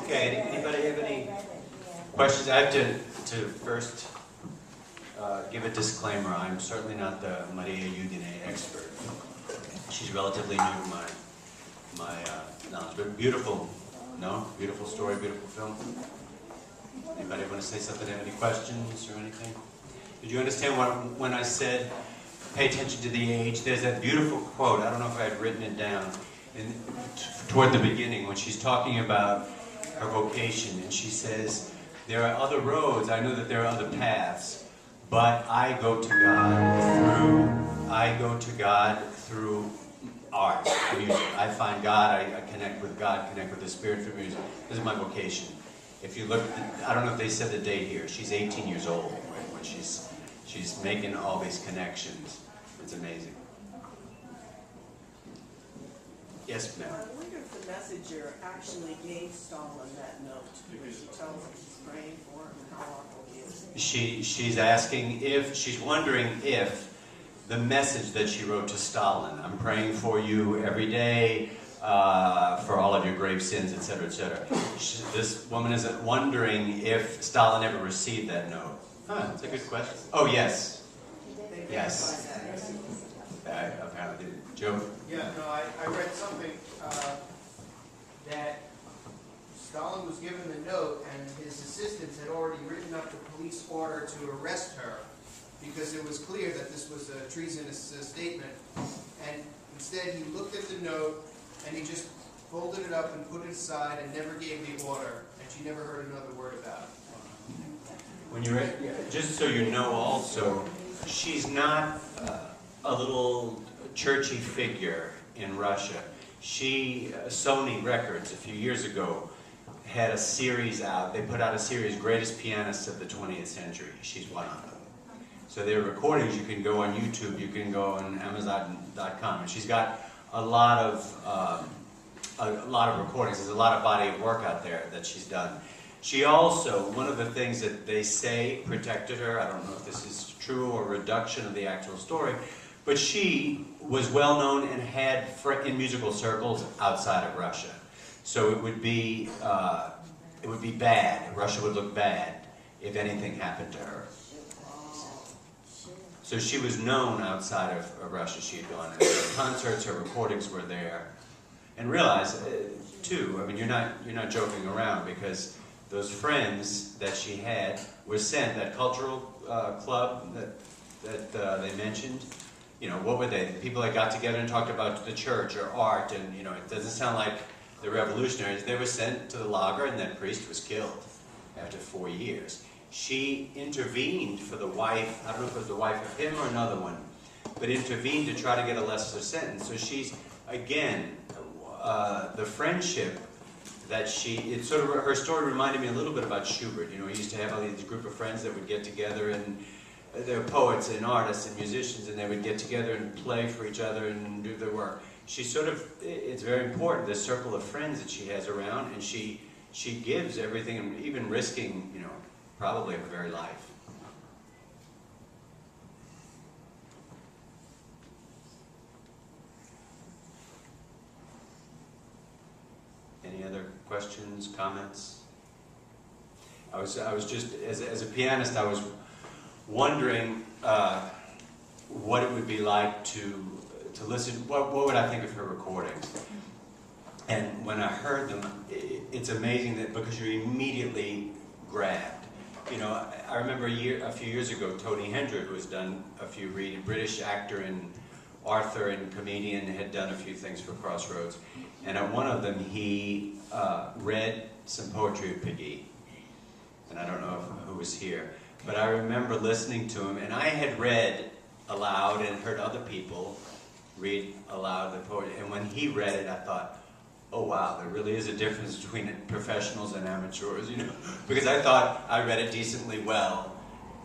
Okay, anybody have any questions? I have to first give a disclaimer. I'm certainly not the Maria Yudina expert. She's relatively new to my knowledge, but beautiful, no? Beautiful story, beautiful film. Anybody want to say something? Have any questions or anything? Did you understand when I said pay attention to the age? There's that beautiful quote. I don't know if I had written it down. Toward the beginning, when she's talking about her vocation, and she says, there are other roads, I know that there are other paths, but I go to God through art, music. I find God, I connect with God, connect with the Spirit through music. This is my vocation. If you look, I don't know if they said the date here, she's 18 years old when she's making all these connections. It's amazing. Yes, ma'am. I wonder if the messenger actually gave Stalin that note when she tells him she's praying for him and how awful he is. She's wondering if the message that she wrote to Stalin, I'm praying for you every day, for all of your grave sins, etc., etc. This woman is wondering if Stalin ever received that note. Huh, that's a good question. Oh, yes. Yes. Apparently, Joe? Yeah, no, I read something that Stalin was given the note and his assistants had already written up the police order to arrest her because it was clear that this was a treasonous statement. And instead he looked at the note and he just folded it up and put it aside and never gave the order, and she never heard another word about it. When you read, just so you know also, she's not a little churchy figure in Russia. Sony Records a few years ago had a series out. They put out a series, Greatest Pianists of the 20th Century. She's one of them. So there are recordings. You can go on YouTube. You can go on Amazon.com. And she's got a lot of recordings. There's a lot of body of work out there that she's done. She also, one of the things that they say protected her, I don't know if this is true or a reduction of the actual story, but she was well known and had in musical circles outside of Russia. So it would be bad. Russia would look bad if anything happened to her. So she was known outside of Russia. She had gone to concerts. Her recordings were there. And realize, too, I mean, you're not joking around, because those friends that she had were sent, that cultural club that they mentioned. You know, what were they? People that got together and talked about the church or art, and, you know, it doesn't sound like the revolutionaries. They were sent to the lager, and that priest was killed after 4 years. She intervened for the wife, I don't know if it was the wife of him or another one, but intervened to try to get a lesser sentence. So she's, again, the friendship that it's sort of, her story reminded me a little bit about Schubert. You know, he used to have all these group of friends that would get together, and they're poets and artists and musicians, and they would get together and play for each other and do their work. She sort of, it's very important, this circle of friends that she has around, and she gives everything, and even risking, you know, probably her very life. Any other questions, comments? I was just, as a pianist, I was wondering what it would be like to listen. What would I think of her recordings? And when I heard them, it's amazing that because you're immediately grabbed. You know, I remember a few years ago, Tony Hendrick, who has done a few British actor and author and comedian, had done a few things for Crossroads. And at one of them, he read some poetry of Peggy. And I don't know who was here. But I remember listening to him, and I had read aloud and heard other people read aloud the poetry. And when he read it, I thought, oh wow, there really is a difference between professionals and amateurs, you know? Because I thought I read it decently well,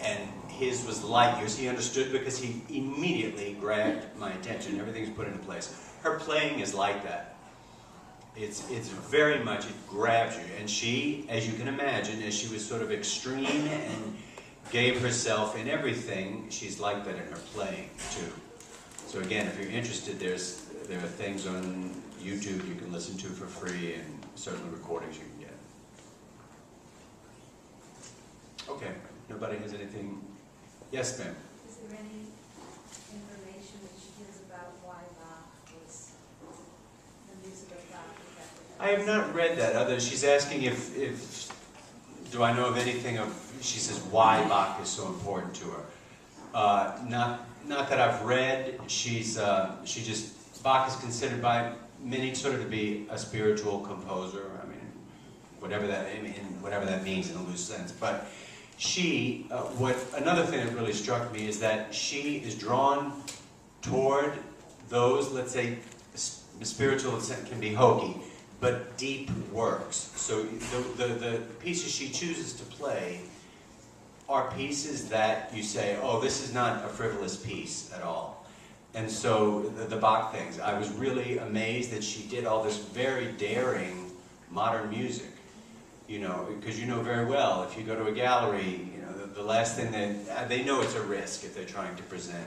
and his was light years. He understood because he immediately grabbed my attention. Everything's put into place. Her playing is like that. It's very much, it grabs you. And she, as you can imagine, as she was sort of extreme and gave herself in everything, she's like that in her playing too. So again, if you're interested, there are things on YouTube you can listen to for free, and certainly recordings you can get. Okay, nobody has anything? Yes, ma'am. Is there any information that she gives about why Vath was the music of Vath? I have not read that, other, she's asking if, do I know of anything of, she says why Bach is so important to her. Not that I've read, she just, Bach is considered by many sort of to be a spiritual composer, I mean, whatever that means in a loose sense, but she, another thing that really struck me is that she is drawn toward those, let's say, spiritual can be hokey, but deep works. So the pieces she chooses to play are pieces that you say, oh, this is not a frivolous piece at all. And so the Bach things, I was really amazed that she did all this very daring modern music. You know, because you know very well, if you go to a gallery, you know, the last thing that, they know it's a risk if they're trying to present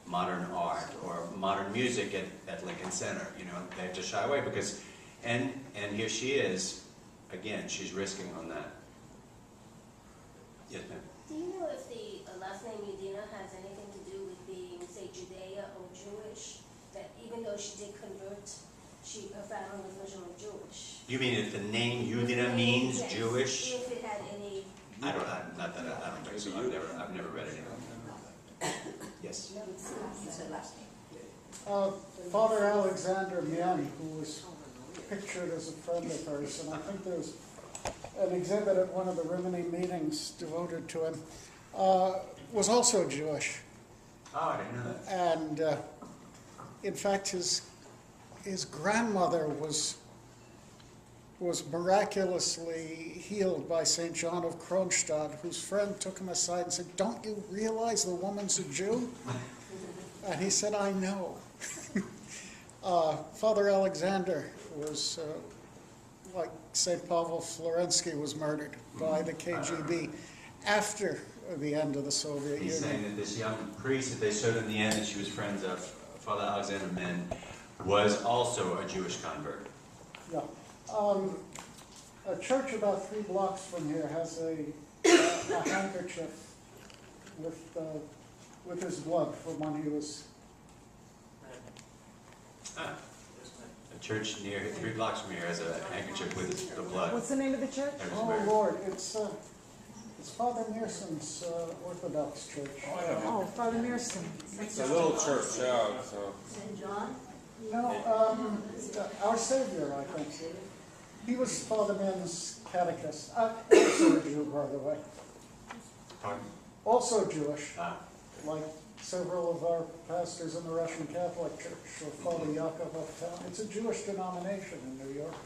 modern art or modern music at Lincoln Center. You know, they have to shy away because, and here she is, again, she's risking on that. Yes, ma'am. Do you know if the last name Yudina has anything to do with being, say, Judea or Jewish? That even though she did convert, her family was originally Jewish. You mean if the name Yudina means Yes. Jewish? If it had any. I don't think so. I've never read anything. Yes. Father Alexander Miani, who was pictured as a friend of hers, and I think there's an exhibit at one of the Rimini meetings devoted to him, was also Jewish. Oh, I didn't know that. And in fact, his grandmother was miraculously healed by St. John of Kronstadt, whose friend took him aside and said, "Don't you realize the woman's a Jew?" And he said, "I know." Father Alexander was, like St. Pavel Florensky, was murdered by the KGB after the end of the Soviet He's Union. saying that this young priest that they showed in the end that she was friends of, Father Alexander Men, was also a Jewish convert. Yeah. A church about 3 blocks from here has a handkerchief with his blood from when he was. A church near 3 blocks from here has a handkerchief with the blood. What's the name of the church? That was Oh murdered. Lord, it's Father Mearson's Orthodox church. Oh, Father Mearson. It's a little church, yeah, so. St. John? No, Our Savior, I think. He was Father Men's catechist. Also a Jew, by the way. Pardon? Also Jewish, Ah, like several of our pastors in the Russian Catholic Church, or Father Yakov uptown. It's a Jewish denomination in New York.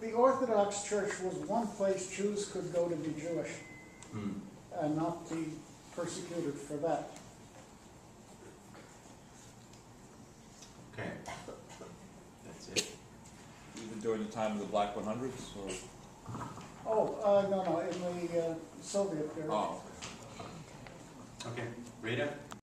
The Orthodox Church was one place Jews could go to be Jewish and not be persecuted for that. okay. That's it. Even during the time of the Black 100s, or? Oh, no, in the Soviet period. Oh, Okay. Rita?